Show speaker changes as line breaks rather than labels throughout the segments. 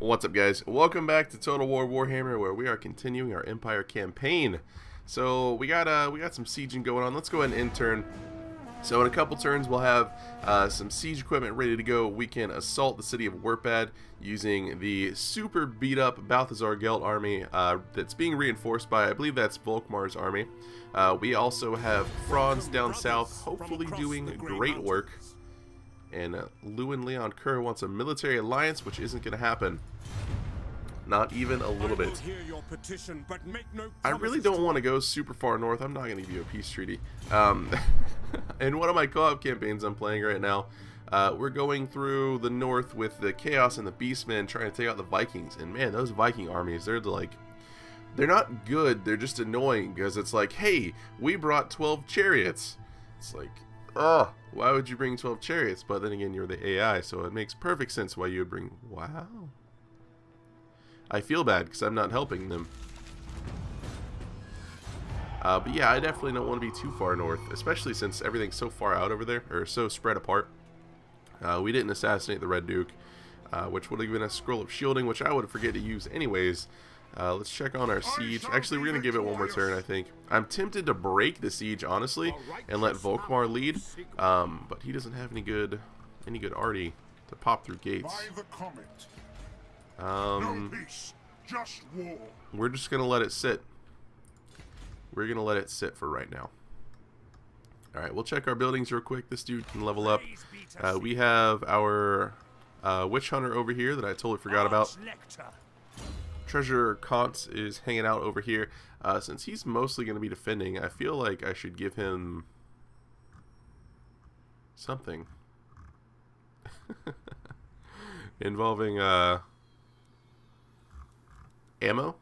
What's up, guys? Welcome back to Total War Warhammer, where we are continuing our Empire campaign. So we got some sieging going on. Let's go ahead and end turn. So in a couple turns, we'll have some siege equipment ready to go. We can assault the city of Warpad using the super beat up Balthazar Gelt army that's being reinforced by, I believe that's Volkmar's army. We also have Franz down south, hopefully doing great work. And Lewin Leon Kerr wants a military alliance, which isn't going to happen. Not even a little bit. I really don't want to go super far north. I'm not going to give you a peace treaty. In one of my co-op campaigns I'm playing right now, we're going through the north with the Chaos and the Beastmen trying to take out the Vikings. And man, those Viking armies, they're not good, they're just annoying because it's like, hey, we brought 12 chariots. It's like, oh, why would you bring 12 chariots? But then again, you're the AI, so it makes perfect sense why you would bring... Wow. I feel bad because I'm not helping them. But yeah, I definitely don't want to be too far north, especially since everything's so far out over there, or so spread apart. We didn't assassinate the Red Duke, which would have given us Scroll of Shielding, which I would forget to use anyways. Let's check on our siege. Actually, we're going to give it one more turn, I think. I'm tempted to break the siege, honestly, and let Volkmar lead. But he doesn't have any good arty to pop through gates. We're just going to let it sit. We're going to let it sit for right now. Alright, we'll check our buildings real quick. This dude can level up. We have our Witch Hunter over here that I totally forgot about. Treasurer Kantz is hanging out over here. Since he's mostly going to be defending, I feel like I should give him something involving ammo.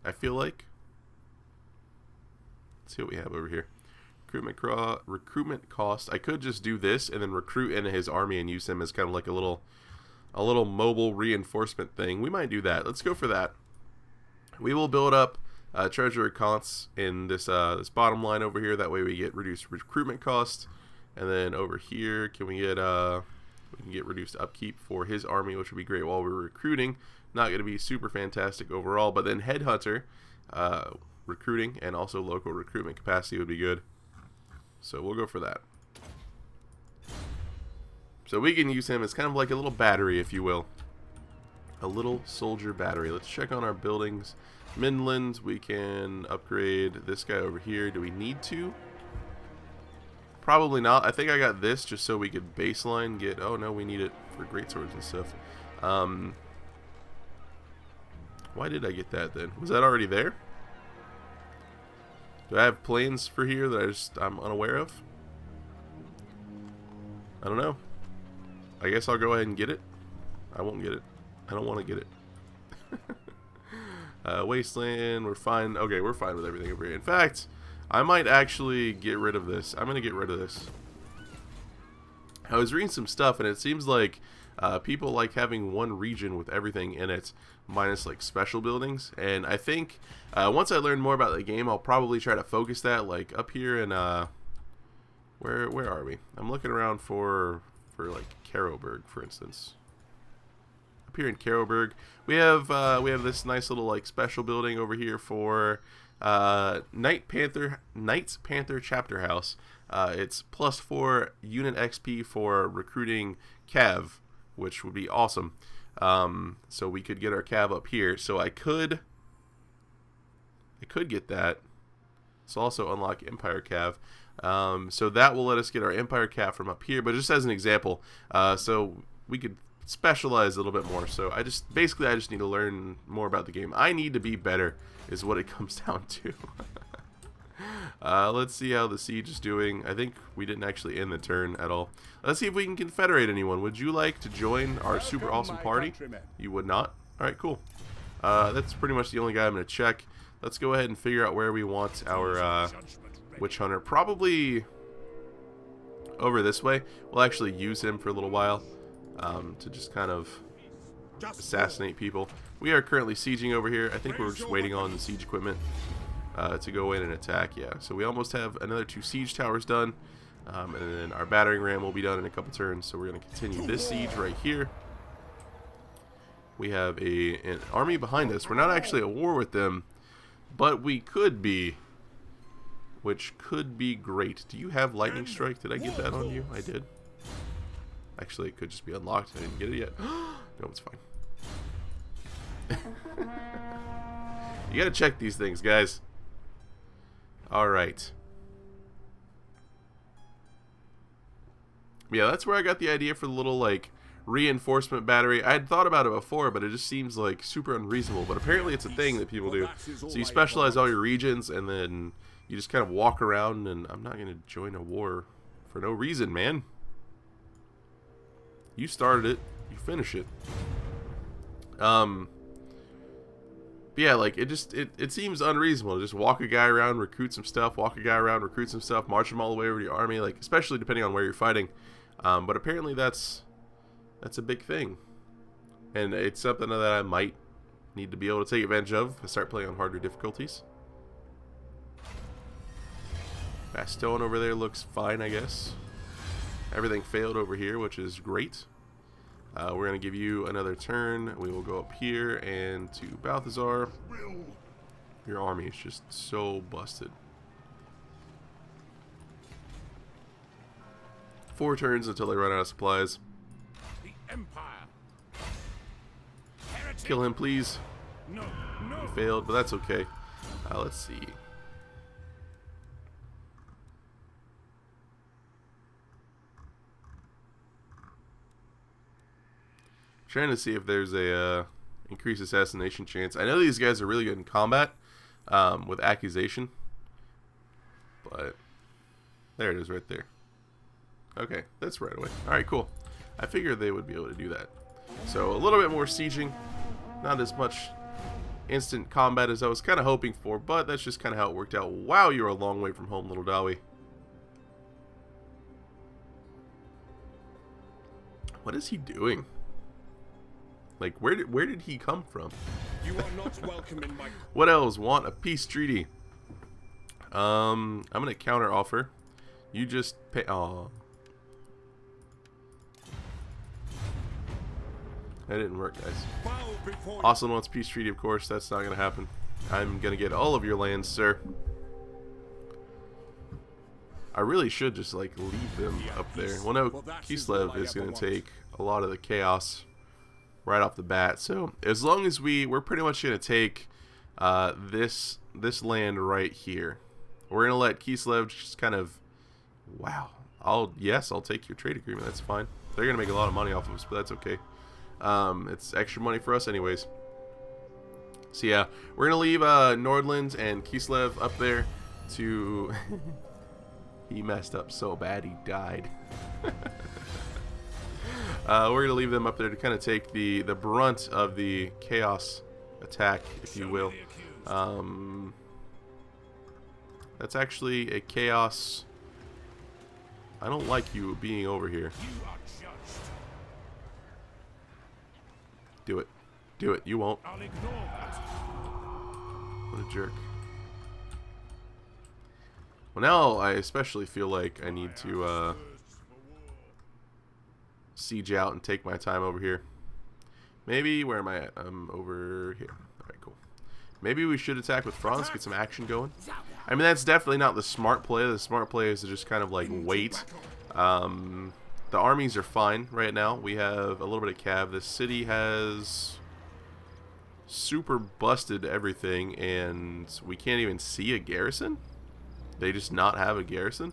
I feel like. Let's see what we have over here. Recruitment cost. I could just do this and then recruit into his army and use him as kind of like a little mobile reinforcement thing. We might do that. Let's go for that. We will build up Treasurer Kantz in this this bottom line over here. That way we get reduced recruitment costs. And then over here, we can get reduced upkeep for his army, which would be great while we're recruiting. Not going to be super fantastic overall, but then Headhunter recruiting and also local recruitment capacity would be good. So we'll go for that. So we can use him as kind of like a little battery, if you will. A little soldier battery. Let's check on our buildings. Midlands, we can upgrade this guy over here. Do we need to? Probably not. I think I got this just so we could baseline get... Oh, no, we need it for greatswords and stuff. Why did I get that then? Was that already there? Do I have planes for here that I'm unaware of? I don't know. I guess I'll go ahead and get it. I won't get it. I don't want to get it. Wasteland, we're fine. Okay, we're fine with everything over here. In fact, I might actually get rid of this. I'm going to get rid of this. I was reading some stuff, and it seems like people like having one region with everything in it, minus like special buildings. And I think once I learn more about the game, I'll probably try to focus that, like up here in where are we? I'm looking around for like Caroburg, for instance. Up here in Caroburg, we have this nice little like special building over here for Knights Panther Chapter House. It's +4 unit XP for recruiting Cav, which would be awesome. So we could get our Cav up here. So I could get that. It's also unlock Empire Cav. So that will let us get our Empire Cav from up here. But just as an example, so we could specialize a little bit more. So I just need to learn more about the game. I need to be better is what it comes down to. Let's see how the siege is doing. I think we didn't actually end the turn at all. Let's see if we can confederate anyone. Would you like to join our super awesome party? You would not? Alright, cool. That's pretty much the only guy I'm going to check. Let's go ahead and figure out where we want our Witch Hunter. Probably over this way. We'll actually use him for a little while to just kind of assassinate people. We are currently sieging over here. I think we're just waiting on the siege equipment to go in and attack. Yeah, so we almost have another 2 siege towers done. And then our battering ram will be done in a couple turns. So we're going to continue this siege right here. We have an army behind us. We're not actually at war with them, but we could be, which could be great. Do you have lightning strike? Did I get that on you? I did. Actually, it could just be unlocked. I didn't get it yet. No, it's fine. You gotta check these things, guys. Alright. Yeah, that's where I got the idea for the little, like, reinforcement battery. I had thought about it before, but it just seems, like, super unreasonable. But apparently it's a thing that people do. So you specialize all your regions, and then you just kind of walk around, and I'm not going to join a war for no reason, man. You started it. You finish it. Yeah, like, it seems unreasonable to just walk a guy around, recruit some stuff, walk a guy around, recruit some stuff, march them all the way over to your army, like, especially depending on where you're fighting. But apparently that's a big thing. And it's something that I might need to be able to take advantage of if I start playing on harder difficulties. Bastion over there looks fine, I guess. Everything failed over here, which is great. We're going to give you another turn. We will go up here and to Balthazar. Your army is just so busted. 4 turns until they run out of supplies.
The Empire.
Kill him, please.
No.
He failed, but that's okay. Let's see. Trying to see if there's a increased assassination chance. I know these guys are really good in combat with accusation, but there it is right there. Okay, that's right away. Alright, cool. I figured they would be able to do that. So a little bit more sieging, not as much instant combat as I was kind of hoping for, but that's just kind of how it worked out. Wow, you're a long way from home, little Dowie. What is he doing? Like, where did he come from?
You are not welcome in my...
What else? Want a peace treaty? I'm gonna counter offer. You just pay. Oh, that didn't work, guys. Ostland wants peace treaty, of course. That's not gonna happen. I'm gonna get all of your lands, sir. I really should just like leave them up there. Well, no, Kislev is gonna take a lot of the chaos right off the bat. So as long as we're pretty much gonna take this land right here. We're gonna let Kislev just kind of, wow. I'll take your trade agreement. That's fine. They're gonna make a lot of money off of us, but that's okay. It's extra money for us anyways. So yeah, we're gonna leave Nordland and Kislev up there to. He messed up so bad he died. We're gonna leave them up there to kind of take the brunt of the chaos attack, if you will. That's actually a chaos. I don't like you being over here. Do it. Do it. You won't. What a jerk. Well, now I especially feel like I need to siege out and take my time over here. Maybe, where am I at? I'm over here. Alright, cool. Maybe we should attack with France, get some action going. I mean, that's definitely not the smart play. The smart play is to just kind of like wait. The armies are fine right now. We have a little bit of cav. The city has super busted everything, and we can't even see a garrison. They just not have a garrison.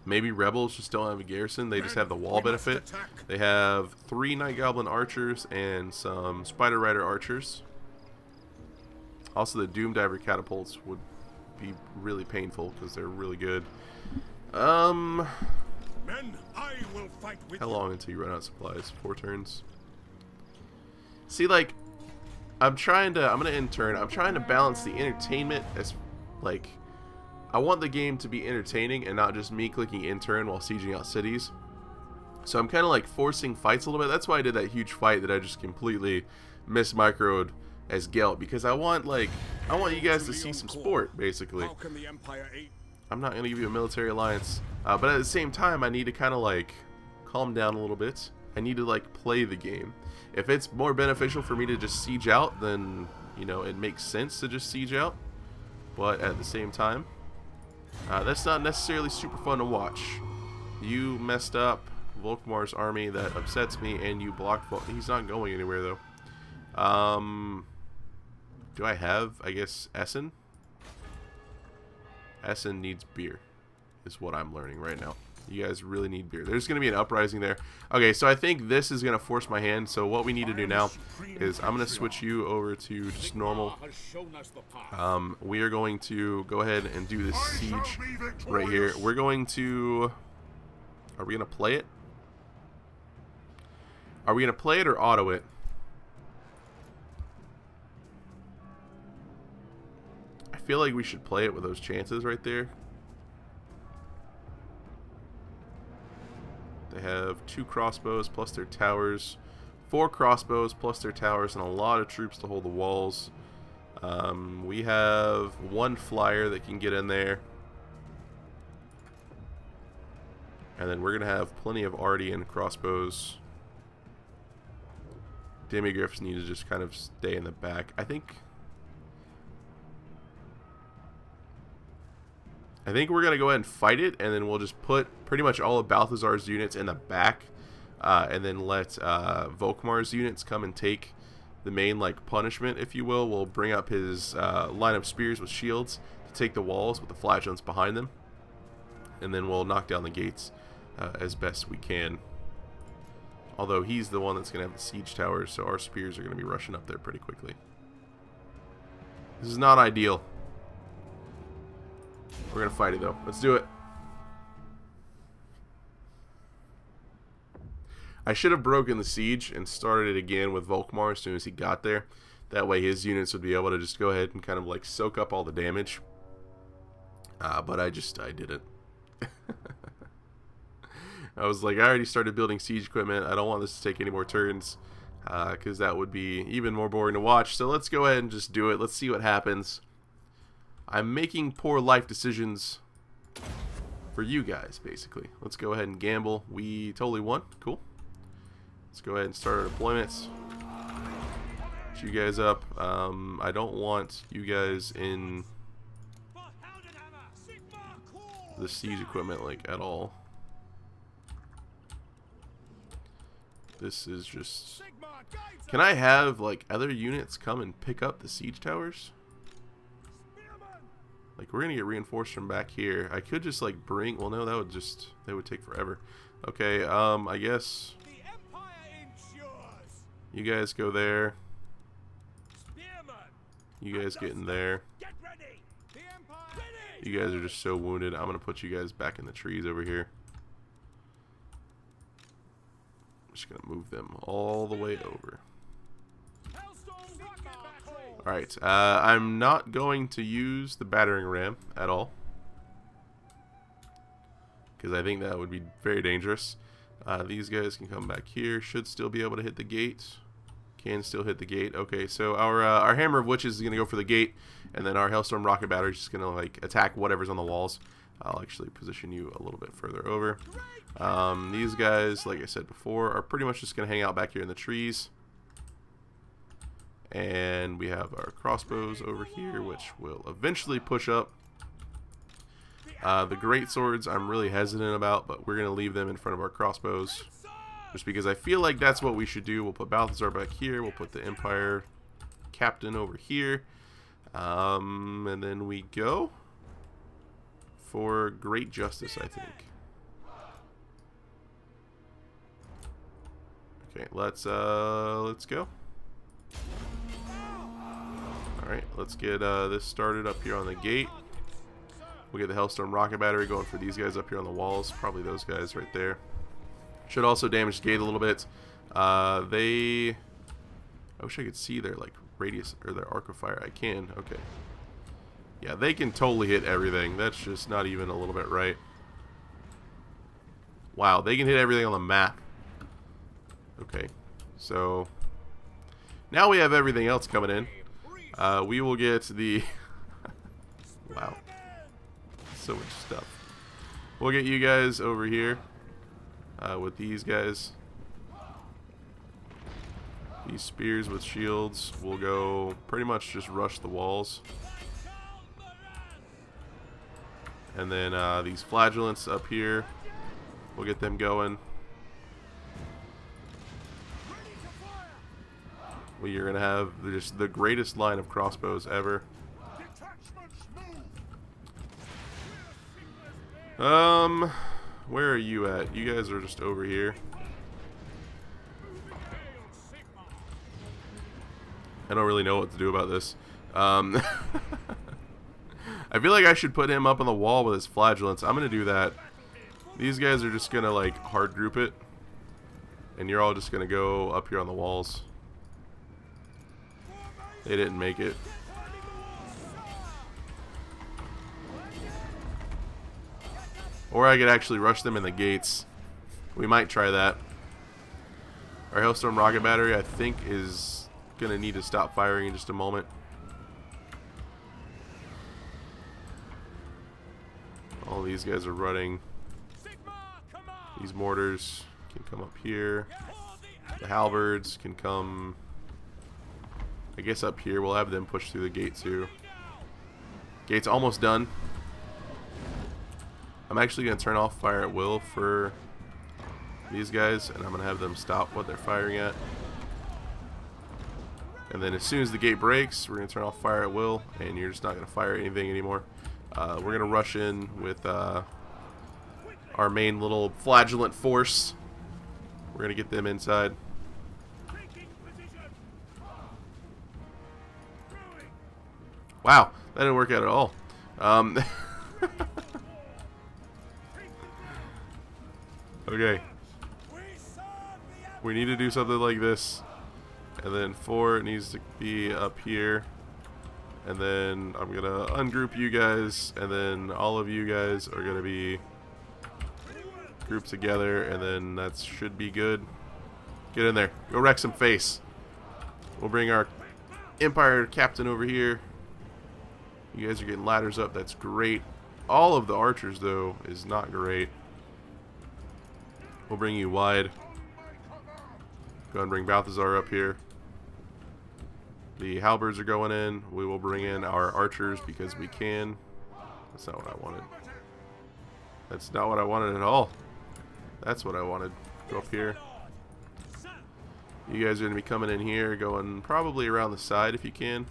Maybe rebels just don't have a garrison. They just have the wall benefit. They have 3 Night Goblin archers and some Spider Rider archers. Also, the Doom Diver catapults would be really painful because they're really good.
Men, I will fight with
how long until you run out of supplies? 4 turns. See, like, I'm gonna intern. I'm trying to balance the entertainment as, like, I want the game to be entertaining and not just me clicking intern while sieging out cities. So I'm kind of like forcing fights a little bit. That's why I did that huge fight that I just completely mismicroed as Gelt, because I want you guys to see some sport, basically. I'm not going to give you a military alliance, but at the same time I need to kind of like calm down a little bit. I need to like play the game. If it's more beneficial for me to just siege out, then you know it makes sense to just siege out. But at the same time, that's not necessarily super fun to watch. You messed up Volkmar's army, that upsets me, and you blocked. He's not going anywhere though. Do I have? I guess Essen. Essen needs beer, is what I'm learning right now. You guys really need beer. There's going to be an uprising there. Okay, so I think this is going to force my hand. So what we need to do now is I'm going to switch you over to just normal. We are going to go ahead and do this siege right here. We're going to... Are we going to play it? Are we going to play it or auto it? I feel like we should play it with those chances right there. They have 2 crossbows plus their towers, 4 crossbows plus their towers, and a lot of troops to hold the walls. We have 1 flyer that can get in there. And then we're going to have plenty of Ardian crossbows. Demigriffs need to just kind of stay in the back. I think we're going to go ahead and fight it, and then we'll just put pretty much all of Balthazar's units in the back, and then let Volkmar's units come and take the main like punishment, if you will. We'll bring up his line of spears with shields to take the walls with the flagellants behind them, and then we'll knock down the gates as best we can. Although he's the one that's going to have the siege towers, so our spears are going to be rushing up there pretty quickly. This is not ideal. We're going to fight it, though. Let's do it. I should have broken the siege and started it again with Volkmar as soon as he got there. That way his units would be able to just go ahead and kind of like soak up all the damage. But I didn't. I was like, I already started building siege equipment. I don't want this to take any more turns, because that would be even more boring to watch. So let's go ahead and just do it. Let's see what happens. I'm making poor life decisions for you guys, basically. Let's go ahead and gamble. We totally won. Cool. Let's go ahead and start our deployments. Get you guys up. I don't want you guys in the siege equipment like at all. This is just... Can I have like other units come and pick up the siege towers? Like, we're gonna get reinforced from back here. I could just like bring... Well, no, that would take forever. Okay, I guess you guys go there. You guys get in there. You guys are just so wounded. I'm gonna put you guys back in the trees over here. I'm just gonna move them all the way over. Alright, I'm not going to use the battering ram at all, because I think that would be very dangerous. These guys can come back here, should still be able to hit the gate. Can still hit the gate. Okay, so our Hammer of Witches is going to go for the gate, and then our Hailstorm Rocket Battery is just going to like attack whatever's on the walls. I'll actually position you a little bit further over. These guys, like I said before, are pretty much just going to hang out back here in the trees. And we have our crossbows over here, which will eventually push up. The great swords I'm really hesitant about, but we're going to leave them in front of our crossbows, just because I feel like that's what we should do. We'll put Balthazar back here. We'll put the Empire Captain over here. And then we go for Great Justice, I think. Okay, let's go. Alright, let's get this started up here on the gate. We'll get the Hailstorm Rocket Battery going for these guys up here on the walls. Probably those guys right there. Should also damage the gate a little bit. I wish I could see their like radius or their arc of fire. I can. Okay. Yeah, they can totally hit everything. That's just not even a little bit right. Wow, they can hit everything on the map. Okay, so now we have everything else coming in. We will get the... Wow. So much stuff. We'll get you guys over here with these guys. These spears with shields will go pretty much just rush the walls. And then these flagellants up here, we'll get them going. We are going to have just the greatest line of crossbows ever. Where are you at? You guys are just over here. I don't really know what to do about this. I feel like I should put him up on the wall with his flagellants. I'm going to do that. These guys are just going to like hard group it. And you're all just going to go up here on the walls. They didn't make it. Or I could actually rush them in the gates. We might try that. Our Hailstorm rocket battery, I think, is going to need to stop firing in just a moment. All these guys are running. These mortars can come up here. The halberds can come, I guess, up here. We'll have them push through the gate too. Gate's almost done. I'm actually going to turn off fire at will for these guys, and I'm going to have them stop what they're firing at. And then as soon as the gate breaks, we're going to turn off fire at will, and you're just not going to fire anything anymore. We're going to rush in with our main little flagellant force. We're going to get them inside. Wow, that didn't work out at all. Okay. We need to do something like this. And then 4 needs to be up here. And then I'm going to ungroup you guys. And then all of you guys are going to be grouped together. And then that should be good. Get in there. Go wreck some face. We'll bring our Empire captain over here. You guys are getting ladders up. That's great. All of the archers, though, is not great. We'll bring you wide. Go ahead and bring Balthazar up here. The halberds are going in. We will bring in our archers because we can. That's not what I wanted. That's not what I wanted at all. That's what I wanted. Go up here. You guys are going to be coming in here, going probably around the side if you can.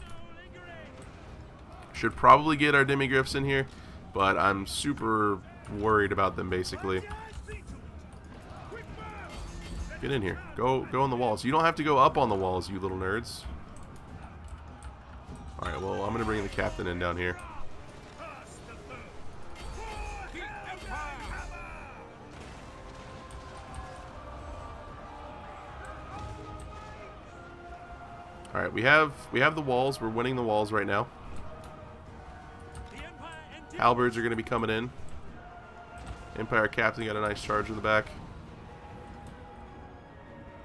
Should probably get our demigriffs in here, but I'm super worried about them basically. Get in here. Go on the walls. You don't have to go up on the walls, you little nerds. Alright, well, I'm going to bring the captain in down here. Alright, we have the walls. We're winning the walls right now. Halberds are going to be coming in. Empire captain got a nice charge in the back.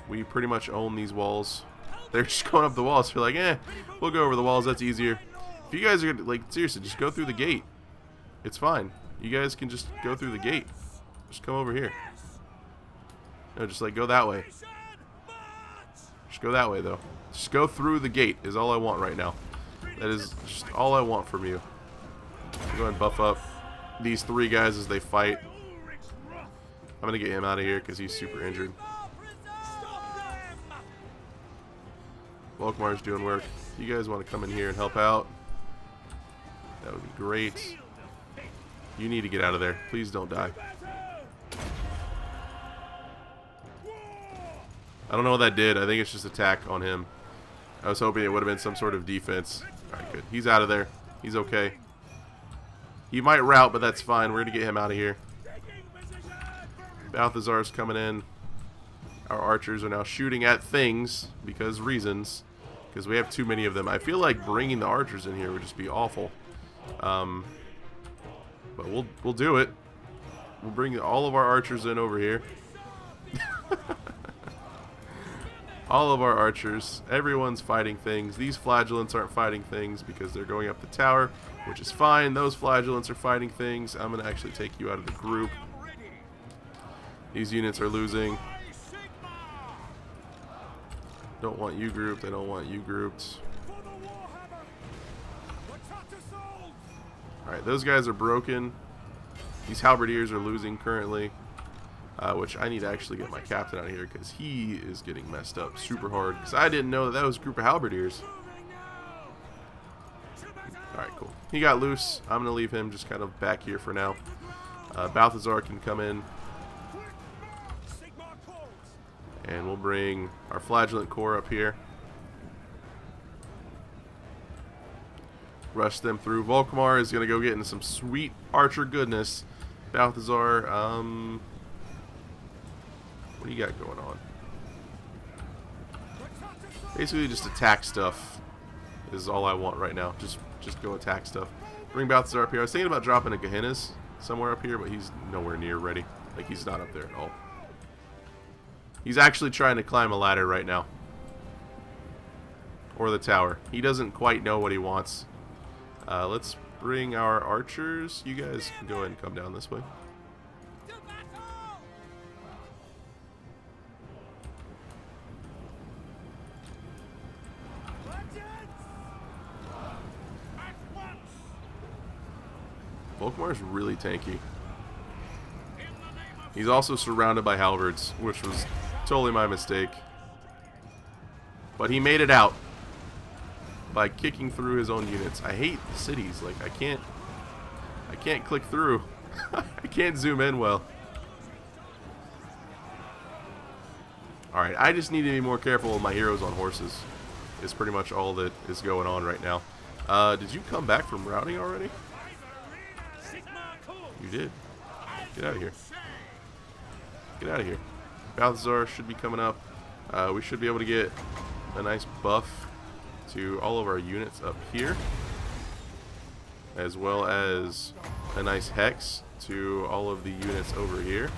We pretty much own these walls. They're just going up the walls. We're like, we'll go over the walls. That's easier. If you guys are like, seriously, just go through the gate. It's fine. You guys can just go through the gate. Just come over here. No, just like go that way. Just go that way though. Just go through the gate is all I want right now. That is just all I want from you. Go ahead and buff up these 3 guys as they fight. I'm gonna get him out of here because he's super injured. Volkmar's doing work. If you guys want to come in here and help out, that would be great. You need to get out of there. Please don't die. I don't know what that did. I think it's just attack on him. I was hoping it would have been some sort of defense. Alright, good. He's out of there. He's okay. He might rout, but that's fine. We're going to get him out of here. Balthazar's coming in. Our archers are now shooting at things because reasons. Because we have too many of them. I feel like bringing the archers in here would just be awful. But we'll do it. We'll bring all of our archers in over here. All of our archers. Everyone's fighting things. These flagellants aren't fighting things because they're going up the tower, which is fine. Those flagellants are fighting things. I'm going to actually take you out of the group. These units are losing. Don't want you grouped. I don't want you grouped.
For the Warhammer! Attack assault!
Alright, those guys are broken. These halberdiers are losing currently. Which I need to actually get my captain out of here because he is getting messed up super hard. Because I didn't know that was a group of halberdiers. Alright, cool. He got loose. I'm going to leave him just kind of back here for now. Balthazar can come in. And we'll bring our Flagellant Corps up here. Rush them through. Volkmar is going to go get into some sweet archer goodness. Balthazar, what do you got going on? Basically just attack stuff is all I want right now. Just go attack stuff. Bring Balthazar up here. I was thinking about dropping a Gehenna's somewhere up here, but he's nowhere near ready. Like, he's not up there at all. He's actually trying to climb a ladder right now. Or the tower. He doesn't quite know what he wants. Let's bring our archers. You guys can go ahead and come down this way. Volkmar is really tanky. He's also surrounded by halberds, which was totally my mistake. But he made it out by kicking through his own units. I hate cities. Like, I can't click through. I can't zoom in well. Alright, I just need to be more careful with my heroes on horses. Is pretty much all that is going on right now. Did you come back from routing already? You did. Get out of here. Get out of here. Balthazar should be coming up. We should be able to get a nice buff to all of our units up here, as well as a nice hex to all of the units over here.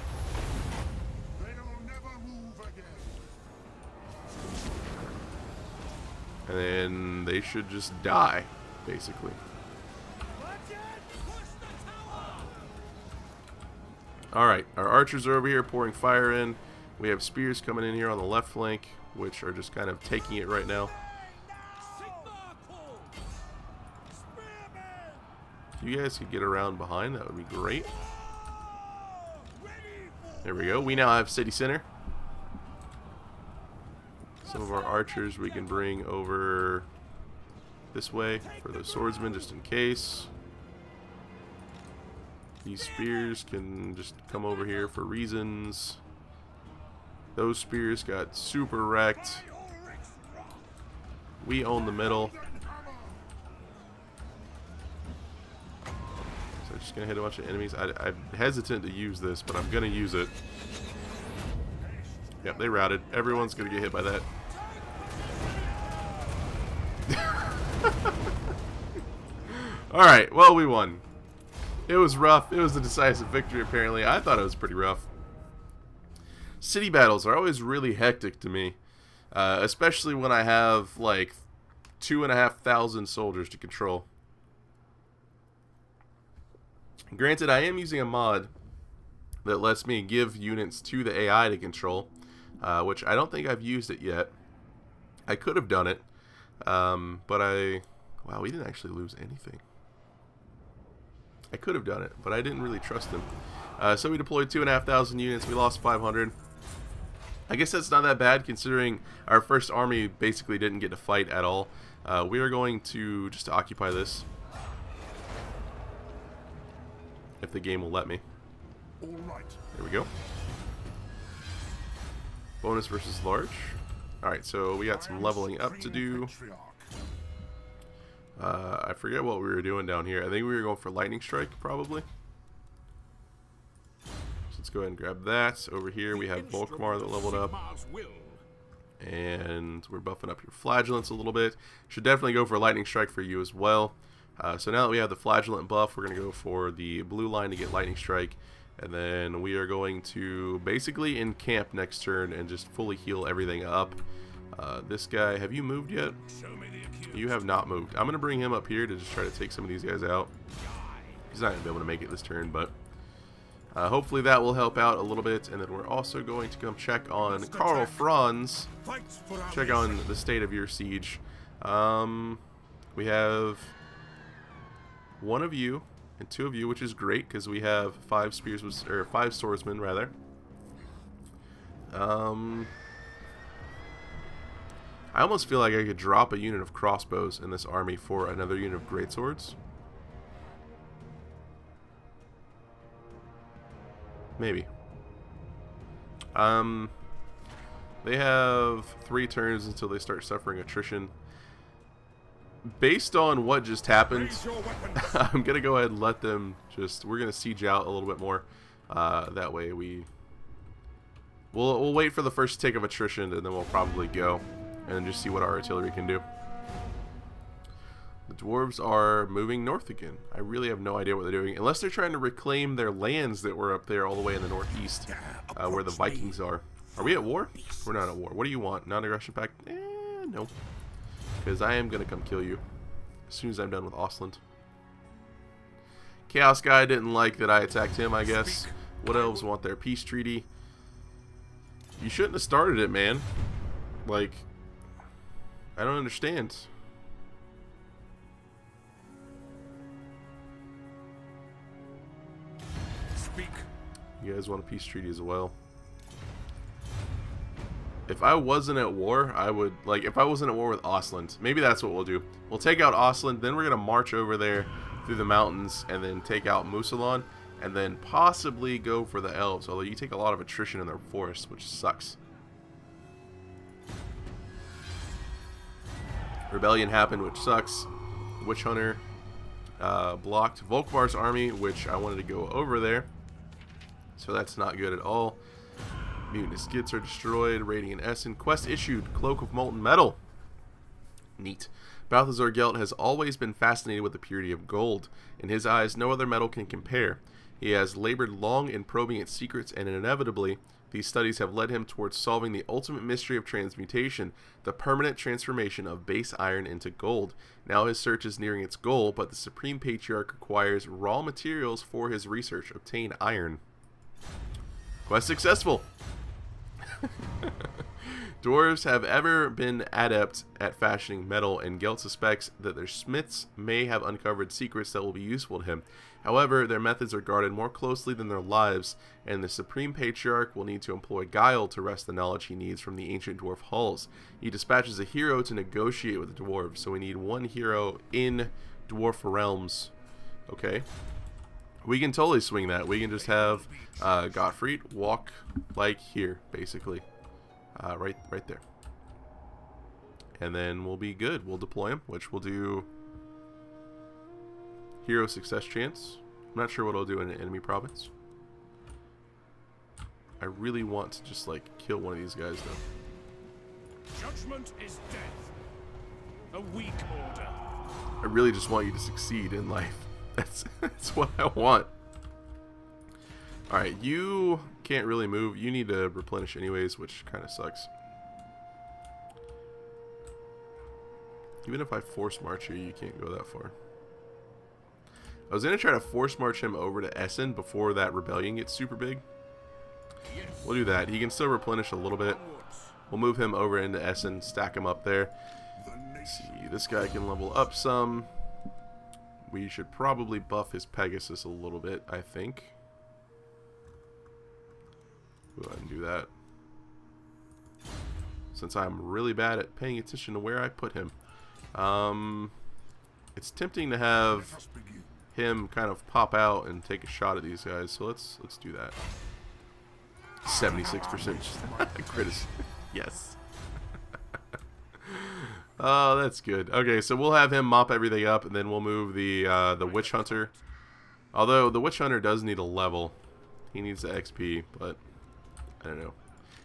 And then they should just die, basically. Alright, our archers are over here pouring fire in. We have spears coming in here on the left flank, which are just kind of taking it right now. If you guys could get around behind, that would be great. There we go. We now have city center. Some of our archers we can bring over this way for the swordsmen, just in case. These spears can just come over here for reasons. Those spears got super wrecked. We own the middle. So just gonna hit a bunch of enemies. I'm hesitant to use this, but I'm gonna use it. Yep, they routed. Everyone's gonna get hit by that. Alright, well, we won. It was rough. It was a decisive victory, apparently. I thought it was pretty rough. City battles are always really hectic to me. Especially when I have, like, 2,500 soldiers to control. Granted, I am using a mod that lets me give units to the AI to control. Which I don't think I've used it yet. I could have done it. But wow, we didn't actually lose anything. I could have done it, but I didn't really trust him. So we deployed 2,500 units. We lost 500. I guess that's not that bad, considering our first army basically didn't get to fight at all. We are going to just occupy this, if the game will let me.
All right.
There we go. Bonus versus large. Alright, so we got some leveling up to do. I forget what we were doing down here. I think we were going for lightning strike, probably. So let's go ahead and grab that. Over here we have Volkmar that leveled up. And we're buffing up your flagellants a little bit. Should definitely go for lightning strike for you as well. So now that we have the flagellant buff, we're going to go for the blue line to get lightning strike. And then we are going to basically encamp next turn and just fully heal everything up. This guy, have you moved yet? You have not moved. I'm going to bring him up here to just try to take some of these guys out. He's not going to be able to make it this turn, but Hopefully that will help out a little bit, and then we're also going to come check on Karl Franz, check on the state of your siege. We have 1 of you and 2 of you, which is great because we have 5 swordsmen rather. I almost feel like I could drop a unit of crossbows in this army for another unit of greatswords. Maybe. They have 3 turns until they start suffering attrition. Based on what just happened, I'm gonna go ahead and let them we're gonna siege out a little bit more. That way we'll wait for the first tick of attrition, and then we'll probably go and just see what our artillery can do. The dwarves are moving north again. I really have no idea what they're doing, unless they're trying to reclaim their lands that were up there all the way in the northeast, where the Vikings are. Are we at war? We're not at war. What do you want? Non-aggression pact? No. Because I am going to come kill you as soon as I'm done with Ostland. Chaos guy didn't like that I attacked him, I guess. Wood elves want their peace treaty. You shouldn't have started it, man. Like, I don't understand. You guys want a peace treaty as well. If I wasn't at war, I would, like, if I wasn't at war with Ostland, maybe that's what we'll do. We'll take out Ostland, then we're going to march over there through the mountains, and then take out Musalon, and then possibly go for the elves, although you take a lot of attrition in their forest, which sucks. Rebellion happened, which sucks. Witch Hunter blocked Volkvar's army, which I wanted to go over there. So that's not good at all. Mutinous Skits are destroyed. Raiding in Essen. Quest issued. Cloak of Molten Metal. Neat. Balthazar Gelt has always been fascinated with the purity of gold. In his eyes, no other metal can compare. He has labored long in probing its secrets, and inevitably, these studies have led him towards solving the ultimate mystery of transmutation, the permanent transformation of base iron into gold. Now his search is nearing its goal, but the Supreme Patriarch requires raw materials for his research. Obtain iron. Quest successful! Dwarves have ever been adept at fashioning metal, and Gelt suspects that their smiths may have uncovered secrets that will be useful to him. However, their methods are guarded more closely than their lives, and the Supreme Patriarch will need to employ guile to wrest the knowledge he needs from the ancient dwarf halls. He dispatches a hero to negotiate with the dwarves, so we need 1 hero in dwarf realms. Okay. We can totally swing that. We can just have Gottfried walk like here, basically. Right there. And then we'll be good. We'll deploy him, which we'll do hero success chance. I'm not sure what I'll do in an enemy province. I really want to just, like, kill one of these guys, though.
Judgment is death. A weak order.
I really just want you to succeed in life. That's what I want. Alright, you can't really move. You need to replenish anyways, which kind of sucks. Even if I force march you, you can't go that far. I was going to try to force march him over to Essen before that rebellion gets super big. We'll do that. He can still replenish a little bit. We'll move him over into Essen, stack him up there. Let's see, this guy can level up some. We should probably buff his Pegasus a little bit, I think. Go ahead and do that. Since I'm really bad at paying attention to where I put him. It's tempting to have him kind of pop out and take a shot at these guys, so let's do that. 76% critis. Yes. Oh, that's good. Okay, so we'll have him mop everything up, and then we'll move the Witch Hunter. Although the Witch Hunter does need a level. He needs the XP, but I don't know.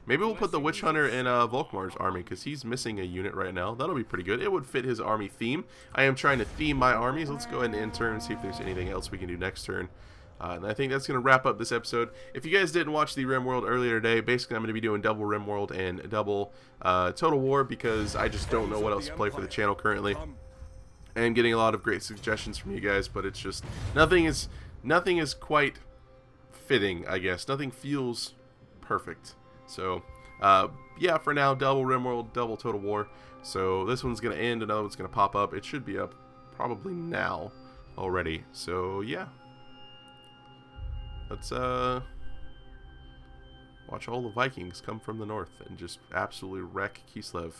Maybe we'll put the Witch Hunter in Volkmar's army, because he's missing a unit right now. That'll be pretty good. It would fit his army theme. I am trying to theme my armies. Let's go ahead and end turn and see if there's anything else we can do next turn. And I think that's going to wrap up this episode. If you guys didn't watch the RimWorld earlier today, basically I'm going to be doing double RimWorld and double Total War, because I just don't know what else to play for the channel currently. And I'm getting a lot of great suggestions from you guys, but it's just nothing is quite fitting, I guess. Nothing feels perfect. So, yeah, for now, double RimWorld, double Total War. So this one's going to end, another one's going to pop up. It should be up probably now already. So, yeah. Let's watch all the Vikings come from the north and just absolutely wreck Kislev.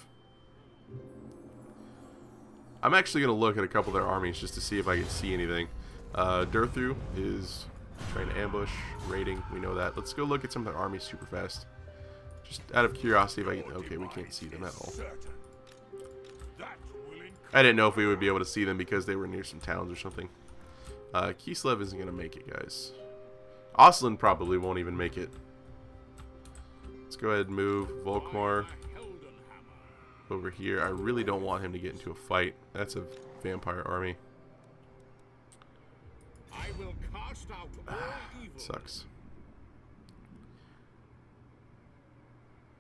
I'm actually going to look at a couple of their armies just to see if I can see anything. Durthu is trying to ambush, raiding, we know that. Let's go look at some of their armies super fast. Just out of curiosity if I can... Okay, we can't see them at all. I didn't know if we would be able to see them because they were near some towns or something. Kislev isn't going to make it, guys. Ostland probably won't even make it. Let's go ahead and move Volkmar over here. I really don't want him to get into a fight. That's a vampire army. Sucks.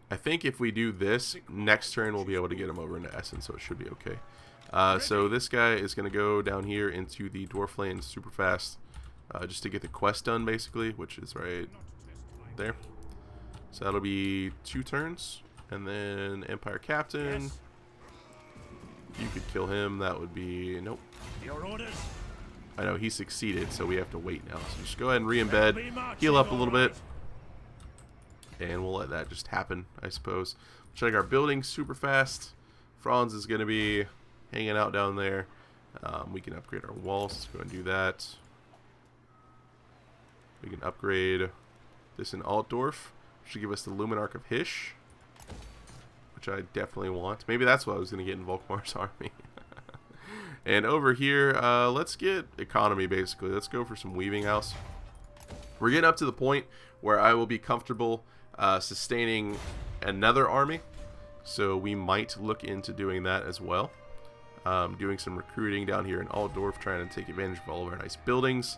I think if we do this, next turn we'll be able to get him over into Essen, so it should be okay. So this guy is going to go down here into the Dwarf Lane super fast, just to get the quest done, basically, which is right there. So that'll be 2 turns, and then Empire Captain. You could kill him. That would be... Nope.
Your orders?
I know, he succeeded, so we have to wait now. So just go ahead and re-embed, heal up a little bit, and we'll let that just happen, I suppose. Check our buildings super fast. Franz is going to be hanging out down there. We can upgrade our walls. Let's go and do that. We can upgrade this in Altdorf, which should give us the Luminarch of Hish, which I definitely want. Maybe that's what I was going to get in Volkmar's army. And over here, let's get economy, basically. Let's go for some weaving house. We're getting up to the point where I will be comfortable sustaining another army. So we might look into doing that as well. Doing some recruiting down here in Altdorf, trying to take advantage of all of our nice buildings.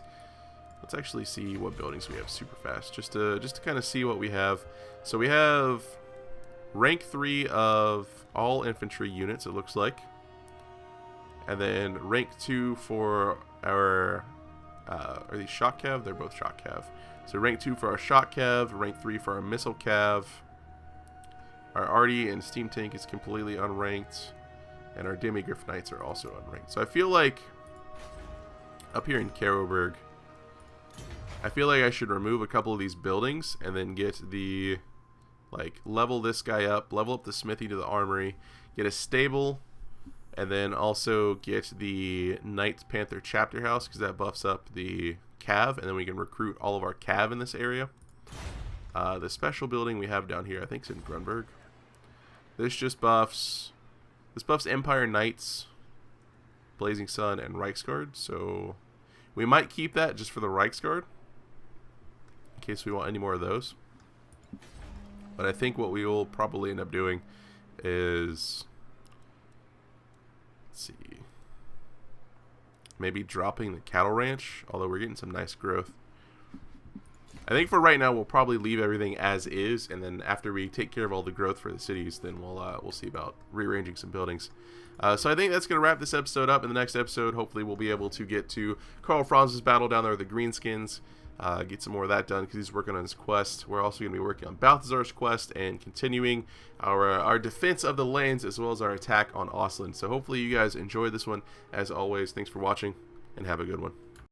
Let's actually see what buildings we have super fast, just to kind of see what we have. So we have rank 3 of all infantry units, it looks like. And then rank 2 for our, are these shock cav? They're both shock cav. So rank 2 for our shock cav, rank 3 for our missile cav. Our arty and steam tank is completely unranked. And our demigriff knights are also unranked. So I feel like, up here in Karoberg, I feel like I should remove a couple of these buildings and then get the, like, level this guy up, level up the smithy to the armory, get a stable, and then also get the Knights Panther chapter house, because that buffs up the cav, and then we can recruit all of our cav in this area. The special building we have down here, I think it's in Grunberg. This just buffs... This buffs Empire Knights, Blazing Sun, and Reichsguard, so we might keep that just for the Reichsguard, in case we want any more of those. But I think what we will probably end up doing is... Let's see. Maybe dropping the cattle ranch, although we're getting some nice growth. I think for right now we'll probably leave everything as is, and then after we take care of all the growth for the cities, then we'll see about rearranging some buildings. So I think that's going to wrap this episode up. In the next episode, hopefully we'll be able to get to Karl Franz's battle down there with the Greenskins, get some more of that done because he's working on his quest. We're also going to be working on Balthazar's quest and continuing our defense of the lands as well as our attack on Ostland. So hopefully you guys enjoyed this one. As always, thanks for watching and have a good one.